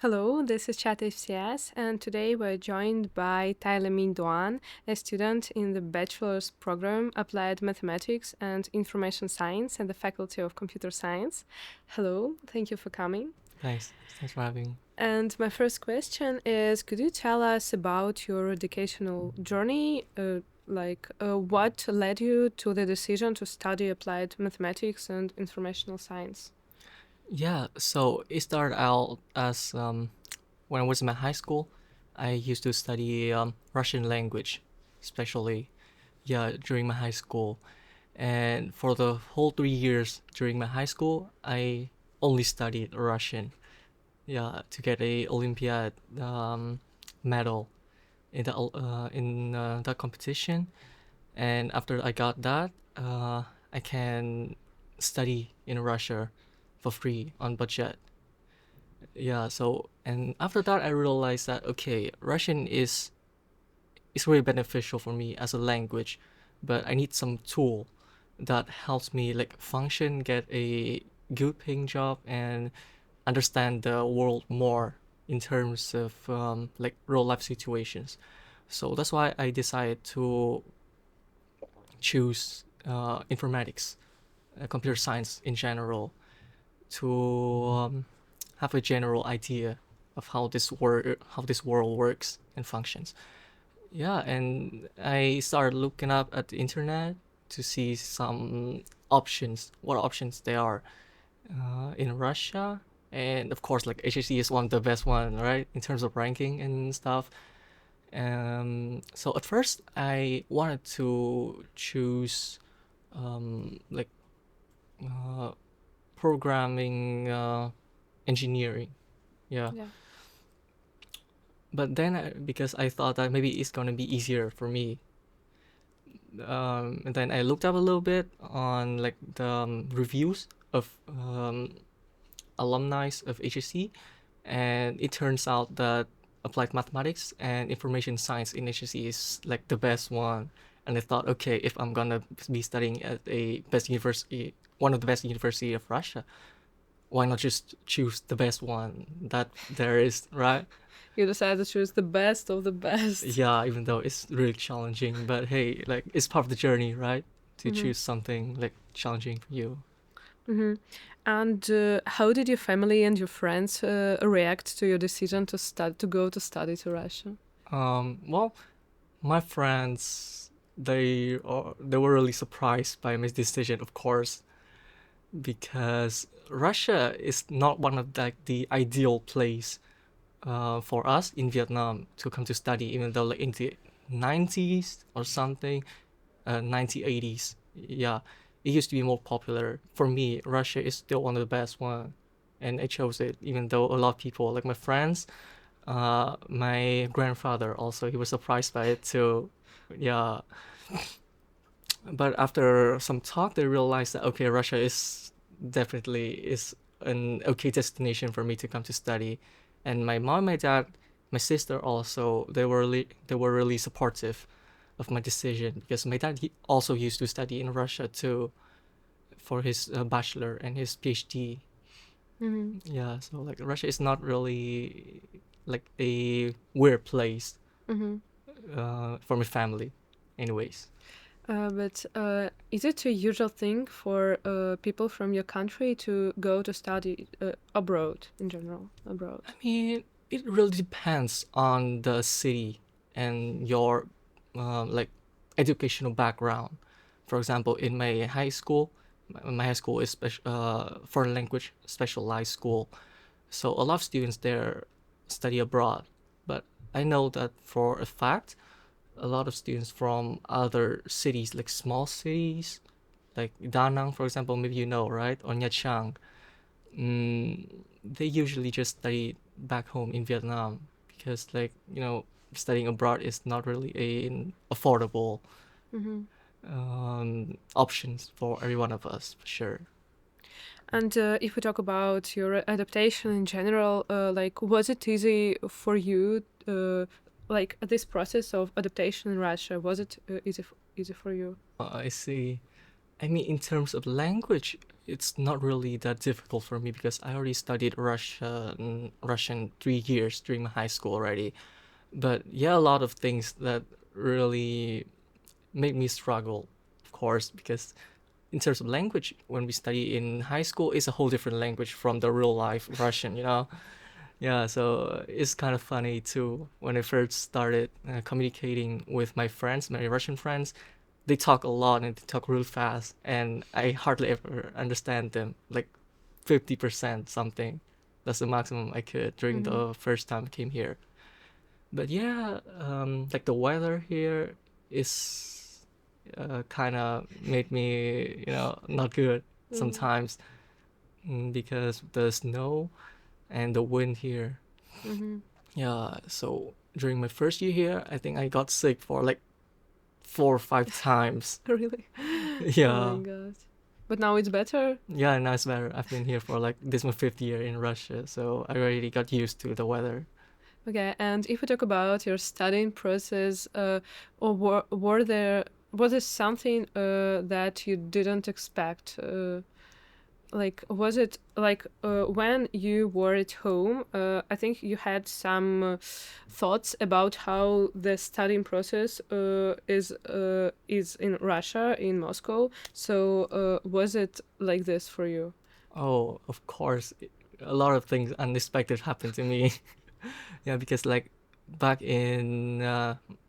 Hello, this is ChatFCS, and today we're joined by Thai Li Min Duon, a student in the bachelor's program Applied Mathematics and Information Science at the Faculty of Computer Science. Hello, thank you for coming. Thanks for having me. And my first question is, could you tell us about your educational journey? What led you to the decision to study applied mathematics and informational science? Yeah, so it started out as when I was in my high school, I used to study Russian language, especially during my high school. And for the whole 3 years during my high school, I only studied Russian. Yeah, to get a Olympiad medal in that competition. And after I got that, I can study in Russia for free on budget. Yeah, so and after that I realized that okay, Russian is really beneficial for me as a language, but I need some tool that helps me like function, get a good paying job, and understand the world more in terms of like real life situations. So that's why I decided to choose informatics, computer science in general, to have a general idea of how this world works and functions. Yeah, and I started looking up at the internet to see some options, what options there are in Russia. And of course, like HSE is one of the best one, right, in terms of ranking and stuff. So at first, I wanted to choose like uh, programming, engineering. Yeah. Yeah. But then, because I thought that maybe it's gonna be easier for me, and then I looked up a little bit on like the reviews of alumni of HSE, and it turns out that applied mathematics and information science in HSE is like the best one. And I thought, okay, if I'm gonna be studying at a best university, one of the best university of Russia, why not just choose the best one that there is, right? You decided to choose the best of the best. Yeah, even though it's really challenging, but hey, like it's part of the journey, right? To Mm-hmm. choose something like challenging for you. Mm-hmm. And how did your family and your friends react to your decision to go to study to Russia? Well, my friends, they were really surprised by my decision, of course, because Russia is not one of the ideal place for us in Vietnam to come to study, even though like in the 90s or something, 1980s, yeah, it used to be more popular. For me, Russia is still one of the best one, and I chose it, even though a lot of people, like my friends, my grandfather also, he was surprised by it too. Yeah, but after some talk, they realized that okay, Russia is an okay destination for me to come to study, and my mom, my dad, my sister also, they were really supportive of my decision because my dad he also used to study in Russia too for his bachelor and his PhD. Mm-hmm. Yeah, so like Russia is not really like a weird place Mm-hmm. for my family, anyways. But is it a usual thing for people from your country to go to study abroad in general? Abroad. I mean, it really depends on the city and your like educational background. For example, in my high school is foreign language specialized school, so a lot of students there study abroad. But I know that for a fact, a lot of students from other cities, like small cities, like Da Nang, for example, maybe you know, right, or Nha Trang, they usually just study back home in Vietnam because, like, studying abroad is not really an affordable Mm-hmm. options for every one of us, for sure. And if we talk about your adaptation in general, was it easy for you, this process of adaptation in Russia? Was it easy for you? I see. I mean, in terms of language, it's not really that difficult for me because I already studied Russian 3 years during my high school already. But yeah, a lot of things that really make me struggle, of course, because in terms of language, when we study in high school, it's a whole different language from the real life Russian, you know? Yeah, so it's kind of funny too. When I first started communicating with my friends, my Russian friends, they talk a lot and they talk real fast, and I hardly ever understand them, like 50% something. That's the maximum I could during Mm-hmm. the first time I came here. But yeah, like the weather here is kind of made me, not good Mm-hmm. sometimes because the snow and the wind here. Mm-hmm. Yeah, so during my first year here, I think I got sick for like 4 or 5 times. Really? Oh my Yeah. god. But now it's better? Yeah, now it's better. I've been here for like this is my 5th year in Russia, so I already got used to the weather. Okay, and if we talk about your studying process, or was there something that you didn't expect? Like, was it like when you were at home? I think you had some thoughts about how the studying process is in Russia, in Moscow. So, was it like this for you? Oh, of course, a lot of things unexpected happened to me. Yeah, because like back in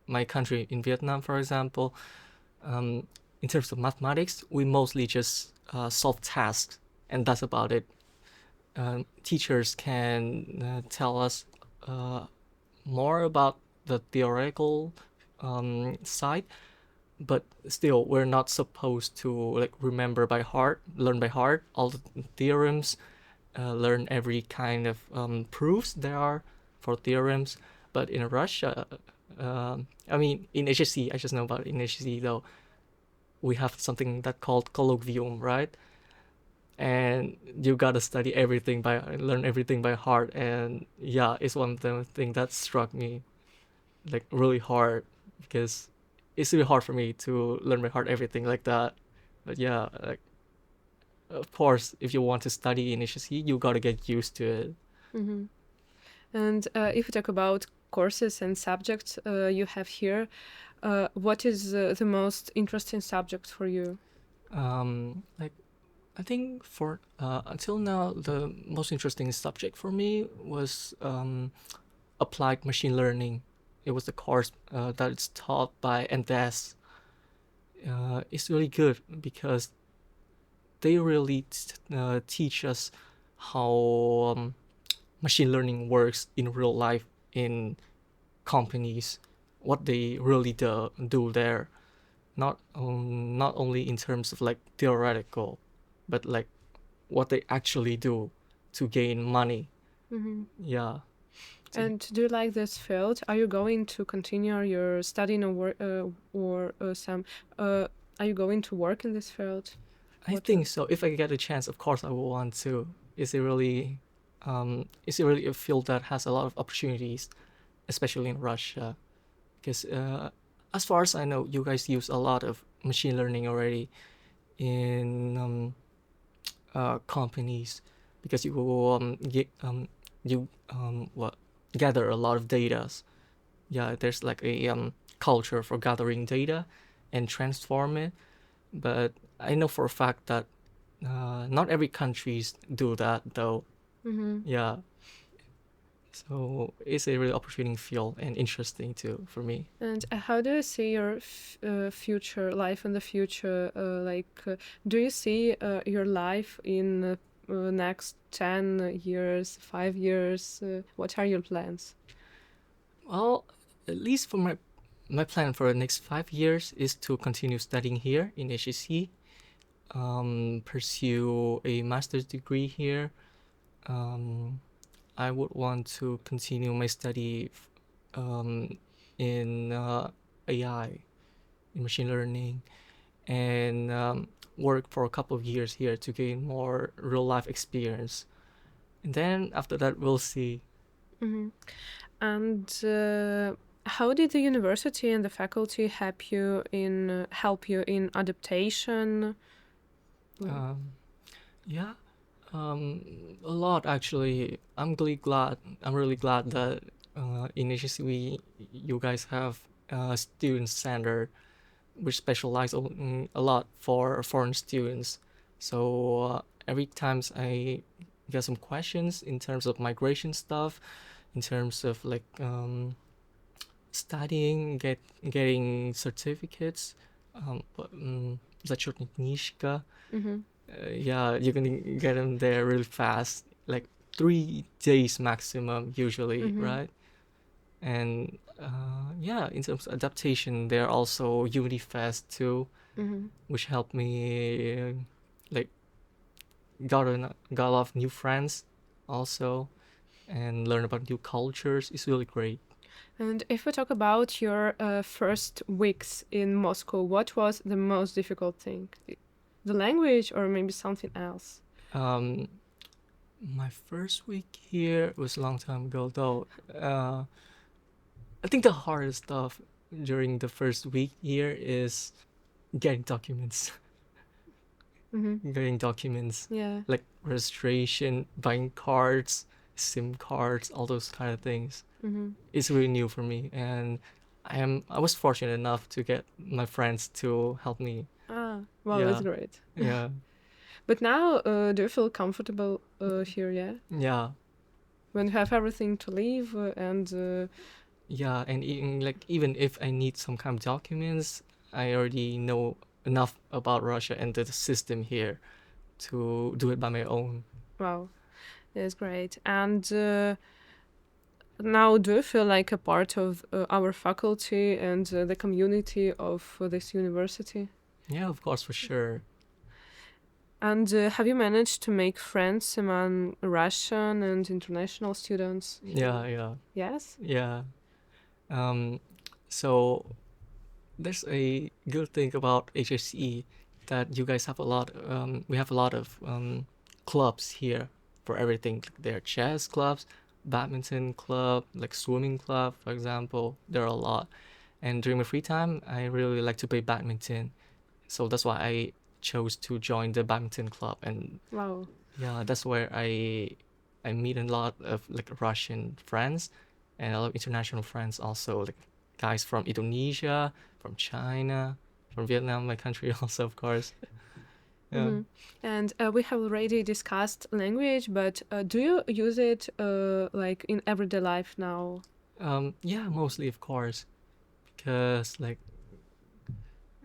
my country in Vietnam, for example, um, in terms of mathematics, we mostly just solve tasks, and that's about it. Teachers can tell us uh, more about the theoretical side, but still, we're not supposed to like remember by heart, learn by heart all the theorems, learn every kind of proofs there are for theorems. But in Russia, I mean, in HSE, I just know about it. In HSE though, we have something that called colloquium, right? And you gotta study everything by learn everything by heart. And yeah, it's one of the things that struck me like really hard because it's really hard for me to learn by heart everything like that. But yeah, like of course, if you want to study in HSE, you gotta get used to it. Mm-hmm. And if we talk about courses and subjects you have here, what is the most interesting subject for you? Like I think for until now, the most interesting subject for me was applied machine learning. It was the course that is taught by NDES. It's really good because they really teach us how machine learning works in real life in companies, what they really do there. Not only in terms of like theoretical, but like what they actually do to gain money. Mm-hmm. Yeah. And do you like this field? Are you going to continue your studying or some? Are you going to work in this field? I What? think so. If I get a chance, of course I will want to. Is it really a field that has a lot of opportunities, especially in Russia? Because as far as I know, you guys use a lot of machine learning already in companies because you gather a lot of data. Yeah, there's like a culture for gathering data and transform it. But I know for a fact that not every countries do that though. Mm-hmm. Yeah, so it's a really opportunity field and interesting too for me. And how do you see your future life in the future? Do you see your life in next 10 years, 5 years? What are your plans? Well, at least for my plan for the next 5 years is to continue studying here in HEC, pursue a master's degree here. Um, I would want to continue my study in AI, in machine learning, and work for a couple of years here to gain more real life experience. And then after that, we'll see. Mm-hmm. And how did the university and the faculty help you in adaptation? Um, yeah, a lot actually. I'm really glad that in HSE you guys have a student center which specialize a lot for foreign students. So every times I get some questions in terms of migration stuff, in terms of like studying, getting certificates, zachotniczka. Mm-hmm. Yeah, you can get them there really fast, like 3 days maximum usually, Mm-hmm. right? And yeah, in terms of adaptation, there are also UniFest too, Mm-hmm. which helped me like got a lot of new friends also, and learn about new cultures. It's really great. And if we talk about your first weeks in Moscow, what was the most difficult thing? The language or maybe something else? Um, my first week here was a long time ago though. I think the hardest stuff during the first week here is getting documents. Mm-hmm. Getting documents Yeah. like registration, buying cards, SIM cards, all those kind of things. Mm-hmm. It's really new for me, and I was fortunate enough to get my friends to help me. Ah, well, that's Yeah, great. yeah, But now, do you feel comfortable here? Yeah, yeah, when you have everything to leave and yeah. And even if I need some kind of documents, I already know enough about Russia and the system here to do it by my own. wow, that's great. And now, do you feel like a part of our faculty and the community of this university? Yeah, of course, for sure. And have you managed to make friends among Russian and international students Yeah, here? yeah, Yes? yeah. Um, so there's a good thing about HSE that you guys have a lot. We have a lot of clubs here for everything. There are chess clubs, badminton club, like swimming club, for example. There are a lot. And during my free time, I really like to play badminton. So that's why I chose to join the badminton club. And Wow. yeah, that's where I meet a lot of like Russian friends and a lot of international friends also, like guys from Indonesia, from China, from Vietnam, my country also, of course. Yeah. Mm-hmm. And we have already discussed language, but do you use it like in everyday life now? Yeah, mostly of course, because like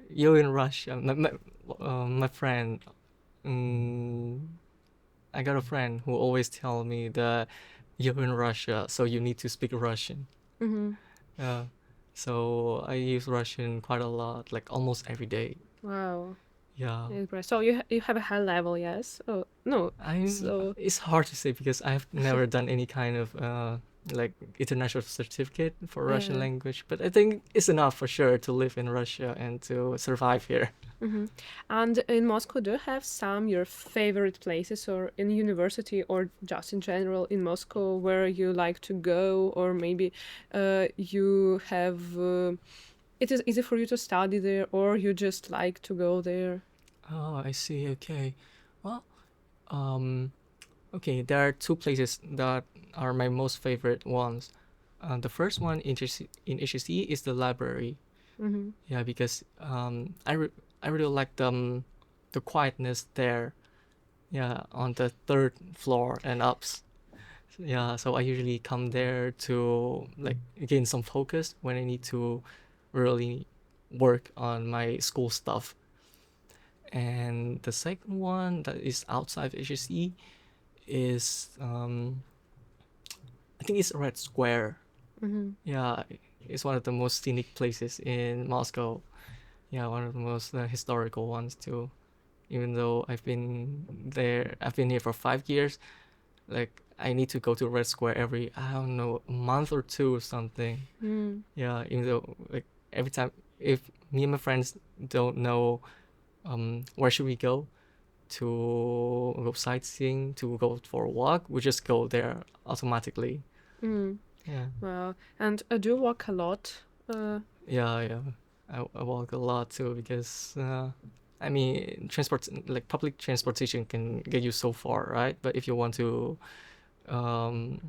you in Russia, my friend, um, I got a friend who always tell me that you're in Russia, so you need to speak Russian. Mm-hmm. Yeah. So I use Russian quite a lot, like almost every day. Wow. Yeah. That's great. So you have a high level, yes? Oh no. So It's hard to say because I've never done any kind of like international certificate for Russian yeah. language, but I think it's enough for sure to live in Russia and to survive here. Mm-hmm. And in Moscow, do you have some your favorite places, or in university, or just in general in Moscow, where you like to go, or maybe you have it is easy for you to study there, or you just like to go there? Oh, I see. Okay. Well, um, okay, there are two places that are my most favorite ones. The first one in HSE is the library. Mm-hmm. Yeah, because I really like the quietness there. Yeah, on the third floor and ups. Yeah, so I usually come there to like gain some focus when I need to really work on my school stuff. And the second one that is outside of HSE is I think it's Red Square. Mm-hmm. Yeah, it's one of the most scenic places in Moscow. Yeah, one of the most historical ones too. Even though I've been here for 5 years. Like I need to go to Red Square every I don't know a month or two or something. Mm. Yeah, even though like every time if me and my friends don't know where should we go to go sightseeing to go for a walk, we just go there automatically. Mm. Yeah, Well, and do you walk a lot? yeah, yeah. I walk a lot too because I mean, public transportation can get you so far, right? But if you want to um,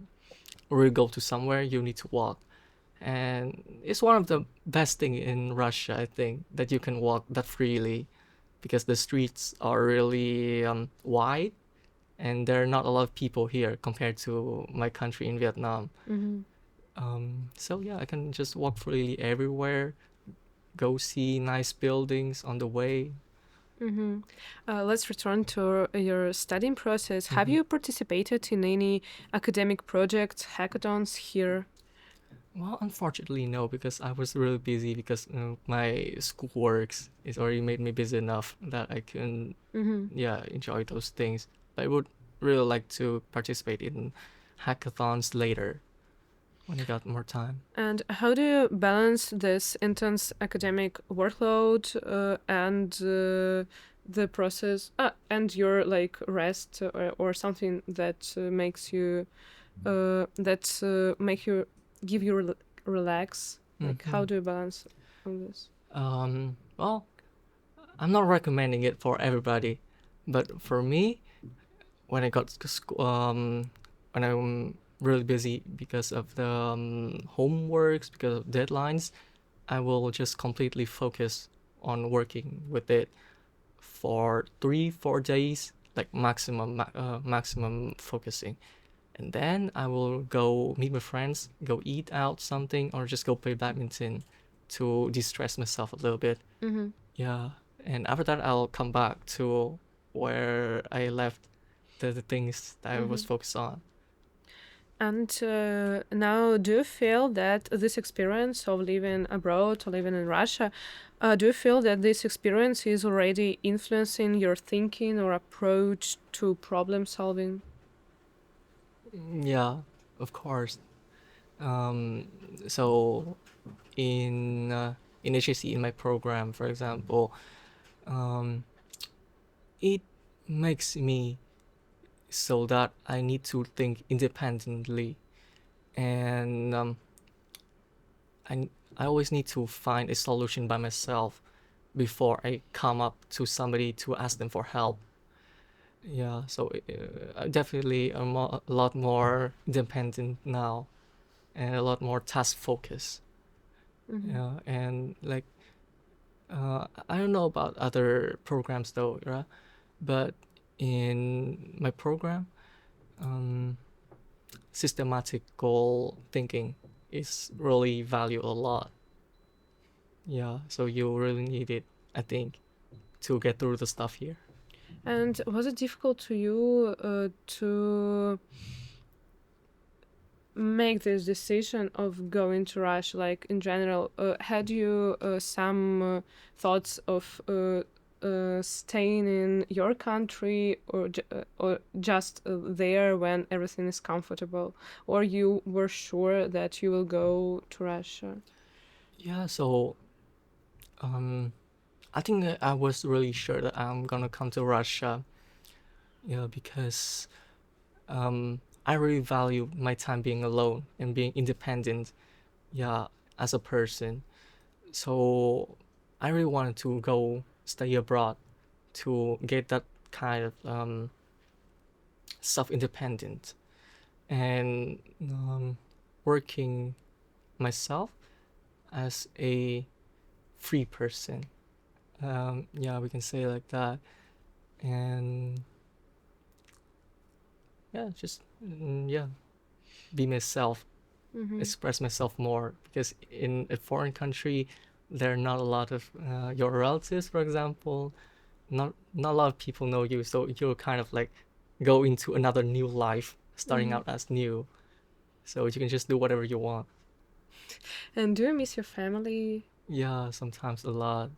really go to somewhere, you need to walk. And it's one of the best thing in Russia, I think, that you can walk that freely because the streets are really wide and there are not a lot of people here compared to my country in Vietnam. Mm-hmm. So yeah, I can just walk freely everywhere, go see nice buildings on the way. Mm-hmm. Let's return to your studying process. Have Mhm. you participated in any academic projects, hackathons here? Well, unfortunately, no, because I was really busy because my school works is already made me busy enough that I can, Mm-hmm. yeah, enjoy those things. But I would really like to participate in hackathons later when I got more time. And how do you balance this intense academic workload and the process and your like rest or something that makes you make you give you relax? Like how Hmm. do you balance on this? Well, I'm not recommending it for everybody, but for me, when I got to school, when I'm really busy because of the homeworks, because of deadlines, I will just completely focus on working with it for 3 4 days, like maximum focusing, and then I will go meet my friends, go eat out something, or just go play badminton to de-stress myself a little bit. Mm-hmm. Yeah, and after that, I'll come back to where I left the things that I was Mm-hmm. focused on. And now, do you feel that this experience of living abroad or living in Russia, do you feel that this experience is already influencing your thinking or approach to problem solving? Yeah, of course. Um, so in HSE in my program, for example, um, it makes me so that I need to think independently, and I I always need to find a solution by myself before I come up to somebody to ask them for help. Yeah, so I definitely a lot more independent now and a lot more task focused. Mm-hmm. Yeah, and like I don't know about other programs though, right? But in my program, um, systematic goal thinking is really valued a lot. Yeah, so you really need it, I think, to get through the stuff here. And was it difficult to you to make this decision of going to Russia? Like in general, had you some thoughts of staying in your country or just there when everything is comfortable, or you were sure that you will go to Russia? Yeah, so I think I was really sure that I'm gonna come to Russia, yeah, because I really value my time being alone and being independent, yeah, as a person. So I really wanted to go study abroad to get that kind of self-independent and working myself as a free person. Yeah, we can say it like that. And yeah, just yeah, be myself, Mm-hmm. express myself more because in a foreign country there are not a lot of your relatives, for example, not a lot of people know you, so you're kind of like go into another new life starting Mm-hmm. out as new, so you can just do whatever you want. And do you miss your family? Yeah, sometimes a lot.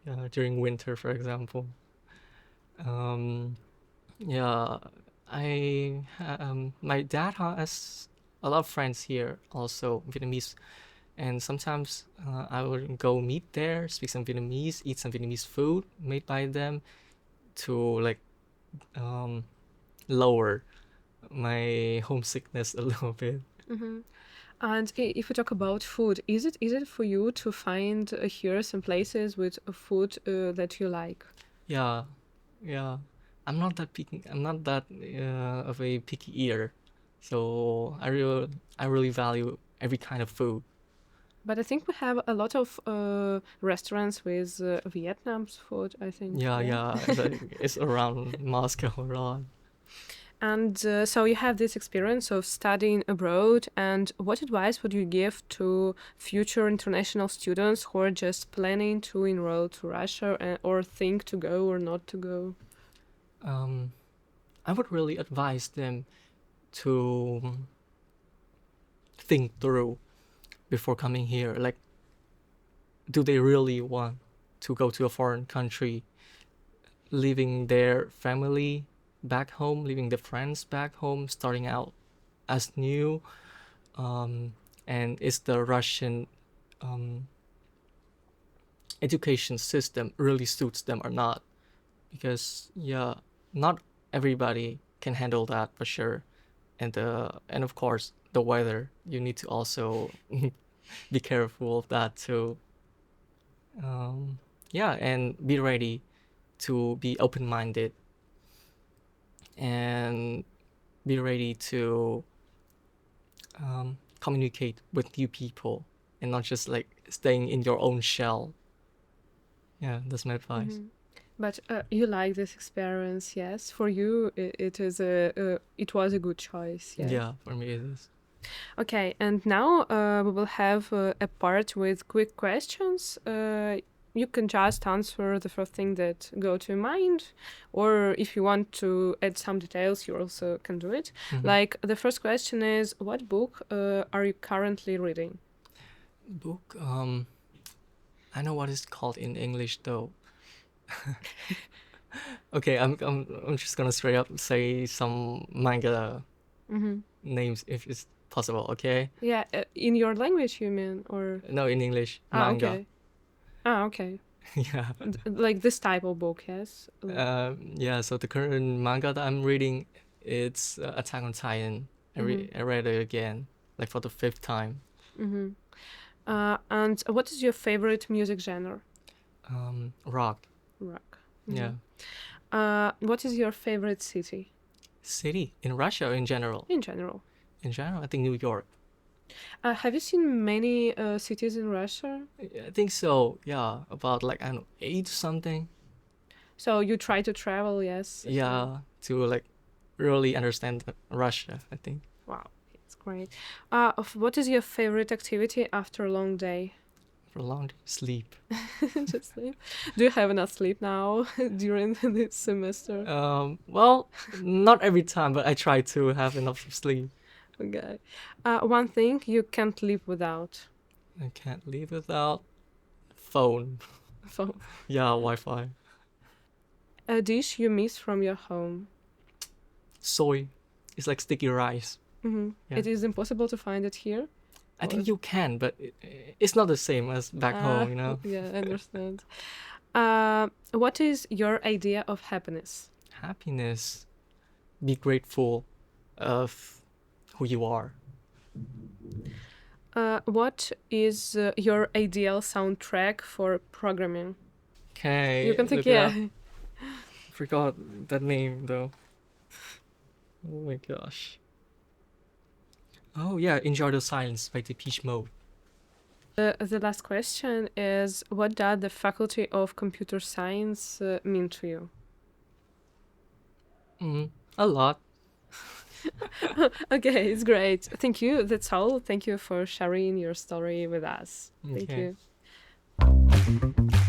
Yeah, during winter, for example. um yeah, my dad has a lot of friends here, also Vietnamese, and sometimes I would go meet there, speak some Vietnamese, eat some Vietnamese food made by them to like um, lower my homesickness a little bit. Mm-hmm. And if we talk about food, is it easy for you to find here some places with food that you like? Yeah, yeah. I'm not that of a picky eater, so I really value every kind of food. But I think we have a lot of restaurants with Vietnam's food, I think. Yeah, Yeah. yeah. It's around Moscow a lot. And so you have this experience of studying abroad. And what advice would you give to future international students who are just planning to enroll to Russia or think to go or not to go? Um, I would really advise them to think through before coming here. Like, do they really want to go to a foreign country, leaving their family back home, leaving their friends back home, starting out as new? And is the Russian education system really suits them or not? Because yeah, not everybody can handle that for sure. And of course the weather, you need to also be careful of that too. Yeah, and be ready to be open-minded and be ready to communicate with new people and not just like staying in your own shell. Yeah, that's my advice. Mhm. But you like this experience, yes? For you, it was a good choice, yes? Yeah, for me it is. Okay, and now we will have a part with quick questions. You can just answer the first thing that go to your mind, or if you want to add some details, you also can do it. Like the first question is, what book are you currently reading? Book, I know what it's called in English though. Okay, I'm just gonna straight up say some manga names if it's possible. Okay. Yeah, in your language, you mean, or No, in English, ah, manga. okay, ah, okay, Yeah. like this type of book, yes. Yeah. So the current manga that I'm reading, it's Attack on Titan. I read it again, like for the fifth time. And what is your favorite music genre? Rock. Rock. Yeah. What is your favorite city City in Russia or in general? in general? In general, I think New York. Have you seen many cities in Russia? I think so. Yeah, about like I don't know, 8 something. So you try to travel, yes? Yeah, to like really understand Russia, I think. Wow, it's great. What is your favorite activity after a long day? For long sleep. Just sleep. Do you have enough sleep now during this semester? Well, not every time, but I try to have enough sleep. Okay. One thing you can't live without. I can't live without phone. Phone. Yeah, Wi-Fi. A dish you miss from your home. Soy. It's like sticky rice. Yeah. It is impossible to find it here. I think you can, but it's not the same as back home, you know? Yeah, I understand. What is your idea of happiness? Happiness. Be grateful of who you are. What is your ideal soundtrack for programming? Okay. You can think, yeah. Forgot that name though. Oh my gosh. Oh yeah, Enjoy the Silence by Depeche Mode. The last question is, what does the Faculty of Computer Science mean to you? A lot. Okay, it's great. Thank you. That's all. Thank you for sharing your story with us. Thank Okay. you.